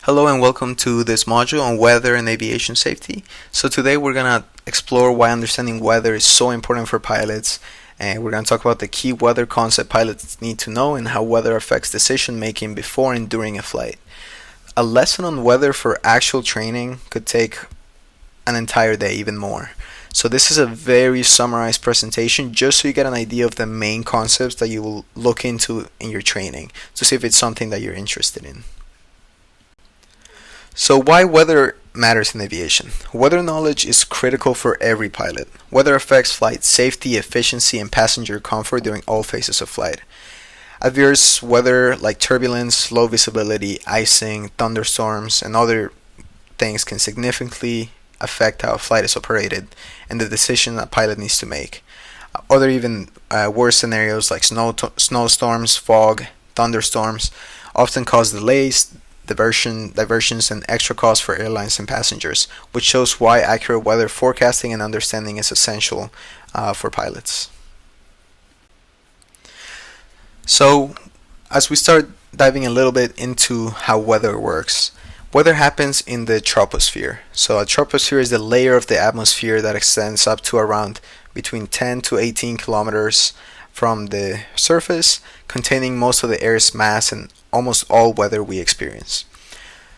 Hello and welcome to this module on weather and aviation safety. So today we're going to explore why understanding weather is so important for pilots, and we're going to talk about the key weather concept pilots need to know and how weather affects decision making before and during a flight. A lesson on weather for actual training could take an entire day, even more. So this is a very summarized presentation just so you get an idea of the main concepts that you will look into in your training to see if it's something that you're interested in. So why weather matters in aviation? Weather knowledge is critical for every pilot. Weather affects flight safety, efficiency, and passenger comfort during all phases of flight. Adverse weather like turbulence, low visibility, icing, thunderstorms, and other things can significantly affect how a flight is operated and the decision a pilot needs to make. Other even worse scenarios like snowstorms, fog, thunderstorms often cause delays, diversions, and extra costs for airlines and passengers, which shows why accurate weather forecasting and understanding is essential for pilots. So, as we start diving a little bit into how weather works, weather happens in the troposphere. So, a troposphere is the layer of the atmosphere that extends up to around between 10 to 18 kilometers from the surface, containing most of the Earth's mass and almost all weather we experience.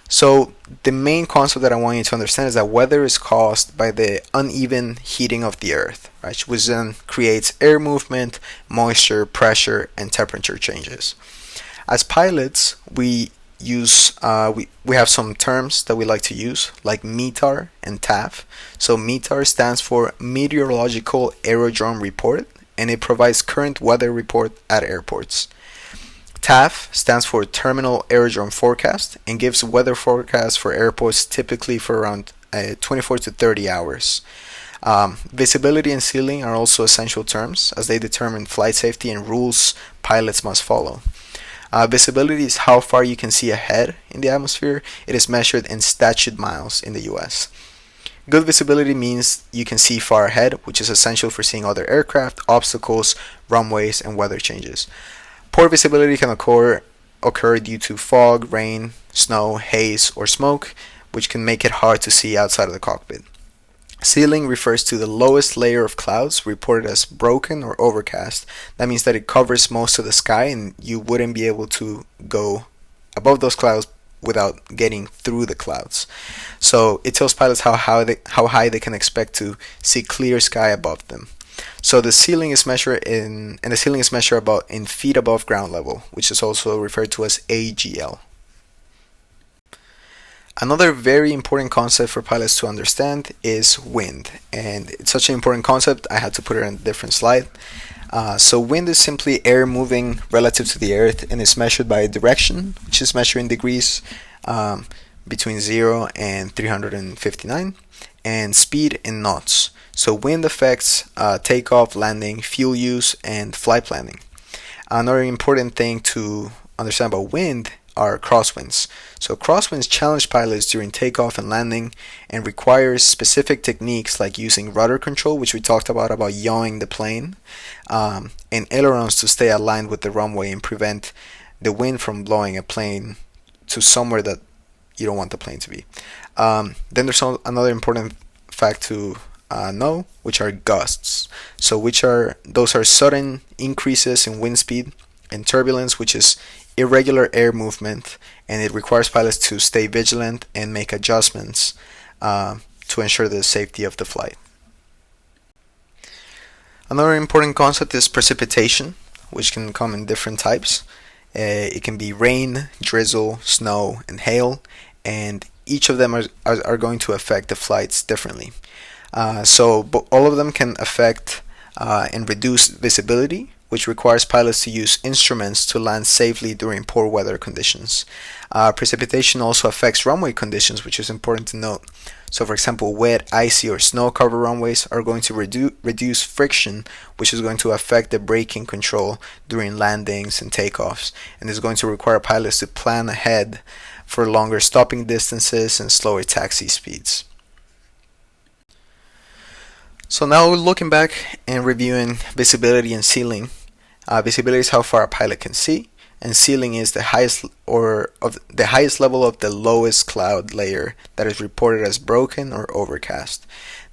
So the main concept that I want you to understand is that weather is caused by the uneven heating of the Earth, right, which then creates air movement, moisture, pressure, and temperature changes. As pilots, we have some terms that we like to use, like METAR and TAF. So METAR stands for Meteorological Aerodrome Report, and it provides current weather report at airports. TAF stands for Terminal Aerodrome Forecast and gives weather forecasts for airports typically for around 24 to 30 hours. Visibility and ceiling are also essential terms as they determine flight safety and rules pilots must follow. Visibility is how far you can see ahead in the atmosphere. It is measured in statute miles in the US. Good visibility means you can see far ahead, which is essential for seeing other aircraft, obstacles, runways, and weather changes. Poor visibility can occur due to fog, rain, snow, haze, or smoke, which can make it hard to see outside of the cockpit. Ceiling refers to the lowest layer of clouds reported as broken or overcast. That means that it covers most of the sky and you wouldn't be able to go above those clouds without getting through the clouds. So it tells pilots how high they can expect to see clear sky above them. So the ceiling is measured in feet above ground level, which is also referred to as AGL. Another very important concept for pilots to understand is wind, and it's such an important concept I had to put it in a different slide. So wind is simply air moving relative to the earth and is measured by direction, which is measured in degrees between 0 and 359, and speed in knots. So wind affects takeoff, landing, fuel use, and flight planning. Another important thing to understand about wind are crosswinds. So crosswinds challenge pilots during takeoff and landing and requires specific techniques like using rudder control, which we talked about yawing the plane, and ailerons to stay aligned with the runway and prevent the wind from blowing a plane to somewhere that you don't want the plane to be. Then there's another important fact to know, which are gusts. So those are sudden increases in wind speed, and turbulence, which is irregular air movement, and it requires pilots to stay vigilant and make adjustments to ensure the safety of the flight. Another important concept is precipitation, which can come in different types. It can be rain, drizzle, snow, and hail, and each of them are going to affect the flights differently. But all of them can affect and reduce visibility, which requires pilots to use instruments to land safely during poor weather conditions. Precipitation also affects runway conditions, which is important to note. So for example, wet, icy, or snow-covered runways are going to reduce friction, which is going to affect the braking control during landings and takeoffs, and is going to require pilots to plan ahead for longer stopping distances and slower taxi speeds. So now looking back and reviewing visibility and ceiling. Visibility is how far a pilot can see. and ceiling is the highest or of the highest level of the lowest cloud layer that is reported as broken or overcast.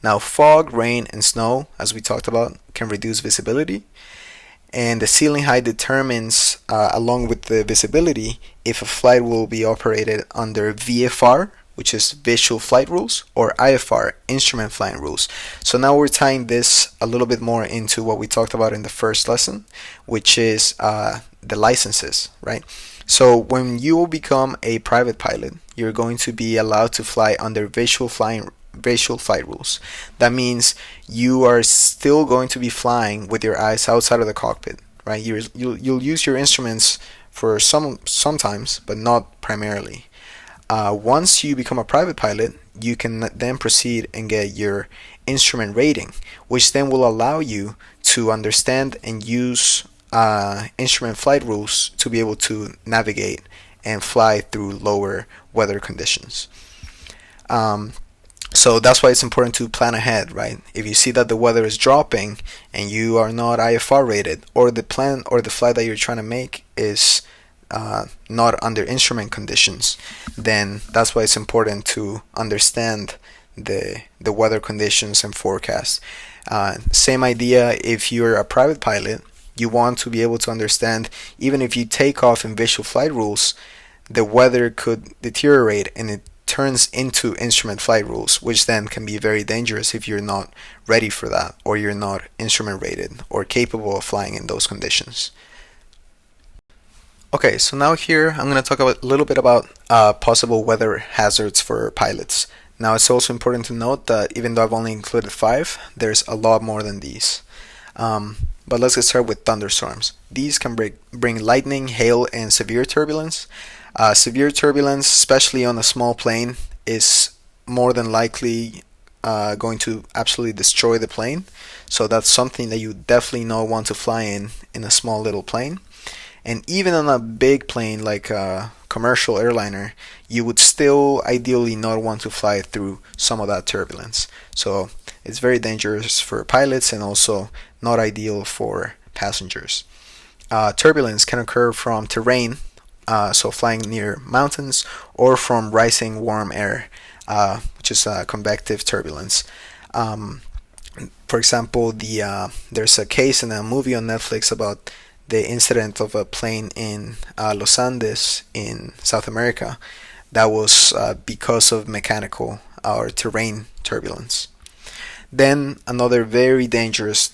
Now, fog, rain, and snow, as we talked about, can reduce visibility, and the ceiling height determines, along with the visibility, if a flight will be operated under VFR, which is Visual Flight Rules, or IFR, Instrument Flying Rules. So now we're tying this a little bit more into what we talked about in the first lesson, which is the licenses, right? So when you will become a private pilot, you're going to be allowed to fly under Visual Flight Rules. That means you are still going to be flying with your eyes outside of the cockpit, right? You'll use your instruments for sometimes, but not primarily. Once you become a private pilot, you can then proceed and get your instrument rating, which then will allow you to understand and use instrument flight rules to be able to navigate and fly through lower weather conditions. So that's why it's important to plan ahead, right? If you see that the weather is dropping and you are not IFR rated, or the plan or the flight that you're trying to make is not under instrument conditions, then that's why it's important to understand the weather conditions and forecasts. Same idea if you're a private pilot, you want to be able to understand, even if you take off in Visual Flight Rules, the weather could deteriorate and it turns into Instrument Flight Rules, which then can be very dangerous if you're not ready for that, or you're not instrument rated or capable of flying in those conditions. Okay, so now here I'm going to talk a little bit about possible weather hazards for pilots. Now it's also important to note that even though I've only included 5, there's a lot more than these. But let's get started with thunderstorms. These can bring lightning, hail, and severe turbulence. Severe turbulence, especially on a small plane, is more than likely going to absolutely destroy the plane. So that's something that you definitely not want to fly in a small little plane. And even on a big plane like a commercial airliner, you would still ideally not want to fly through some of that turbulence. So it's very dangerous for pilots and also not ideal for passengers. Turbulence can occur from terrain, so flying near mountains, or from rising warm air, which is convective turbulence. For example, there's a case in a movie on Netflix about the incident of a plane in Los Andes in South America that was because of mechanical or terrain turbulence. Then another very dangerous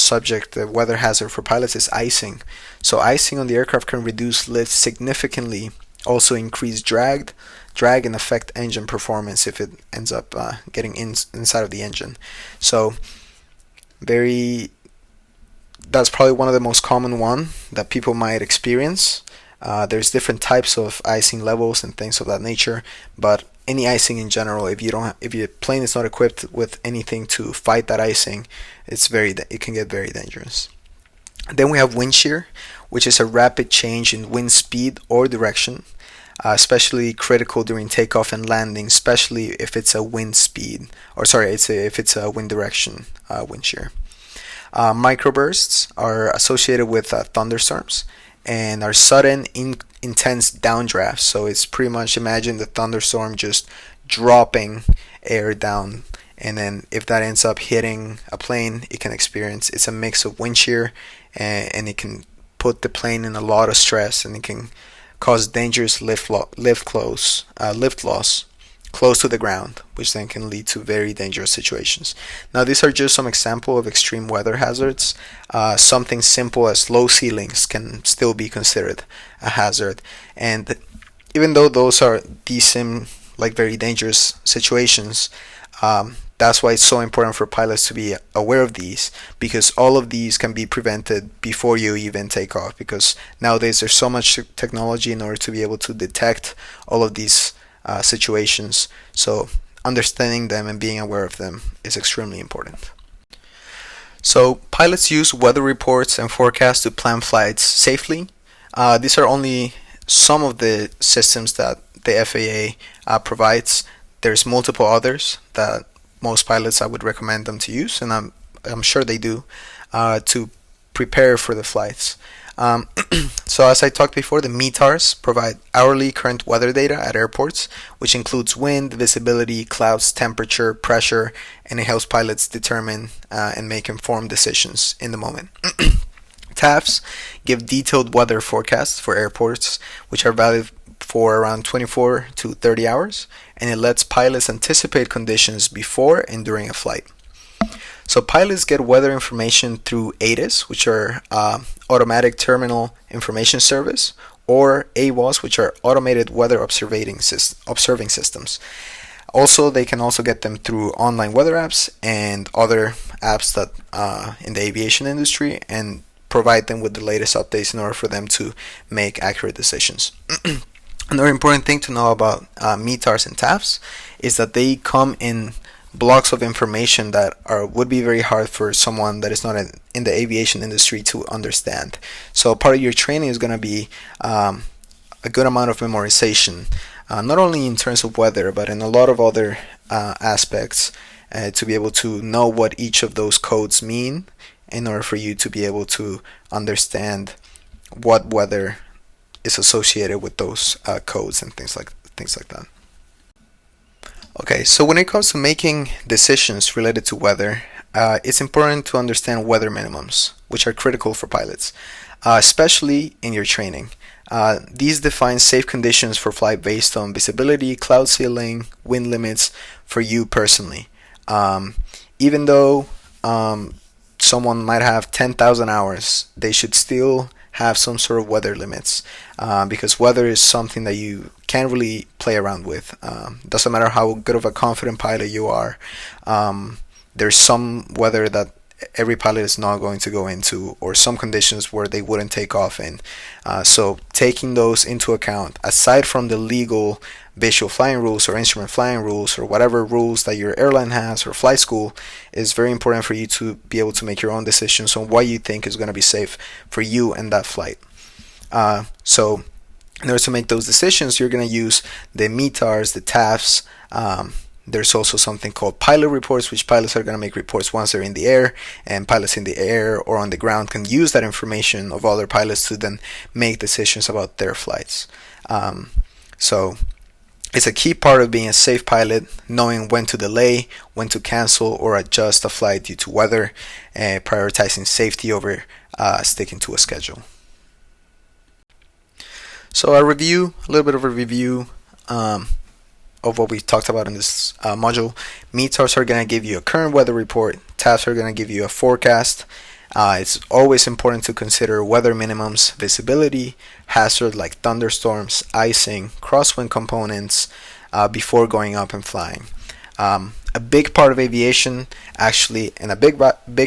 subject, the weather hazard for pilots, is icing. So icing on the aircraft can reduce lift significantly, also increase drag and affect engine performance if it ends up getting inside of the engine. So that's probably one of the most common one that people might experience. There's different types of icing levels and things of that nature, but any icing in general, if your plane is not equipped with anything to fight that icing, it can get very dangerous. Then we have wind shear, which is a rapid change in wind speed or direction, especially critical during takeoff and landing, especially if it's a wind speed, if it's a wind direction wind shear. Microbursts are associated with thunderstorms and are sudden, intense downdrafts. So it's pretty much, imagine the thunderstorm just dropping air down, and then if that ends up hitting a plane, it's a mix of wind shear and it can put the plane in a lot of stress, and it can cause dangerous lift loss close to the ground, which then can lead to very dangerous situations. Now, these are just some examples of extreme weather hazards. Something simple as low ceilings can still be considered a hazard, and even though these seem like very dangerous situations, that's why it's so important for pilots to be aware of these, because all of these can be prevented before you even take off, because nowadays there's so much technology in order to be able to detect all of these situations. So understanding them and being aware of them is extremely important. So pilots use weather reports and forecasts to plan flights safely. These are only some of the systems that the FAA provides. There's multiple others that most pilots, I would recommend them to use, and I'm sure they do, to prepare for the flights. Um, so as I talked before, the METARs provide hourly current weather data at airports, which includes wind, visibility, clouds, temperature, pressure, and it helps pilots determine and make informed decisions in the moment. TAFs give detailed weather forecasts for airports, which are valid for around 24 to 30 hours, and it lets pilots anticipate conditions before and during a flight. So pilots get weather information through ATIS, which are Automatic Terminal Information Service, or AWOS, which are Automated Weather Observing Systems. Also, they can also get them through online weather apps and other apps that in the aviation industry, and provide them with the latest updates in order for them to make accurate decisions. Another important thing to know about METARs and TAFs is that they come in blocks of information that would be very hard for someone that is not in the aviation industry to understand. So part of your training is going to be a good amount of memorization, not only in terms of weather, but in a lot of other aspects, to be able to know what each of those codes mean in order for you to be able to understand what weather is associated with those codes and things like that. Okay, so when it comes to making decisions related to weather, it's important to understand weather minimums, which are critical for pilots, especially in your training. These define safe conditions for flight based on visibility, cloud ceiling, wind limits for you personally. Even though someone might have 10,000 hours, they should still have some sort of weather limits, because weather is something that you can't really play around with. Doesn't matter how good of a confident pilot you are, there's some weather that every pilot is not going to go into, or some conditions where they wouldn't take off in. So taking those into account, aside from the legal visual flying rules or instrument flying rules or whatever rules that your airline has or flight school, is very important for you to be able to make your own decisions on what you think is going to be safe for you and that flight. So in order to make those decisions, you're going to use the METARs, the TAFs. There's also something called pilot reports, which pilots are going to make reports once they're in the air, and pilots in the air or on the ground can use that information of other pilots to then make decisions about their flights. So it's a key part of being a safe pilot, knowing when to delay, when to cancel or adjust a flight due to weather, prioritizing safety over sticking to a schedule. So a little bit of a review of what we talked about in this module. METARs are going to give you a current weather report. TAFs are going to give you a forecast. It's always important to consider weather minimums, visibility, hazard like thunderstorms, icing, crosswind components before going up and flying. A big part of aviation actually, and a big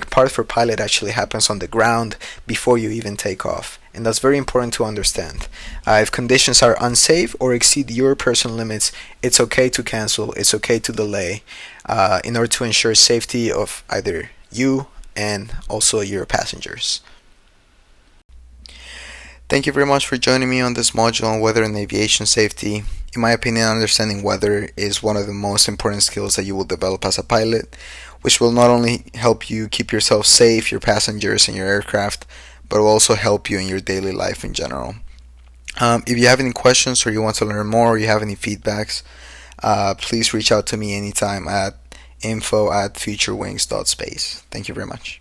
part for pilot actually happens on the ground before you even take off. And that's very important to understand. If conditions are unsafe or exceed your personal limits, it's okay to cancel, it's okay to delay, in order to ensure safety of either you and also your passengers. Thank you very much for joining me on this module on weather and aviation safety. In my opinion, understanding weather is one of the most important skills that you will develop as a pilot, which will not only help you keep yourself safe, your passengers, and your aircraft, but will also help you in your daily life in general. If you have any questions or you want to learn more or you have any feedbacks, please reach out to me anytime at info@futurewings.space. Thank you very much.